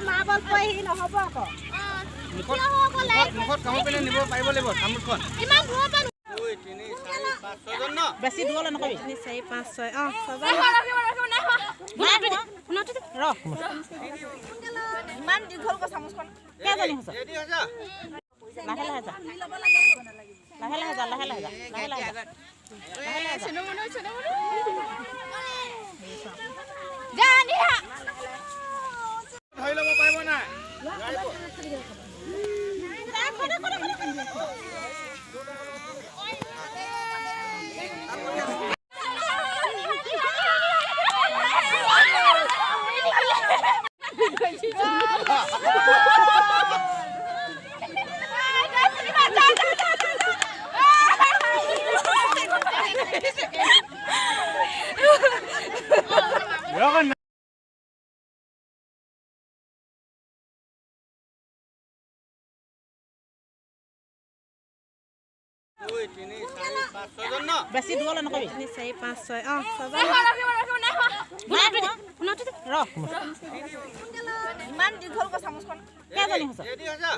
marble পৰি নহ'ব আকৌ মুখত কামো পেলাই নিব পাৰিব লাগিব তামোলখন ইমান দূৰৰ পৰা 2 3 4 5 6 জন ন বেছি দূৰলৈ নকবি 3 4 5 6 ছজন ইমান দীঘল ক চামুচখন কেইজনী হৈছে ৰেডি হৈছে লাহে লাহে যা লাহে লাহে যা লাহে লাহে যা লাহে লাহে যা ধৰি ল'ব পাৰিব নাই বেছি দূৰলৈ নকবি 3 4 5 6 ছজন ইমান দীঘল ক চামুচখন কেইজনী হৈছে ৰেডি হৈছে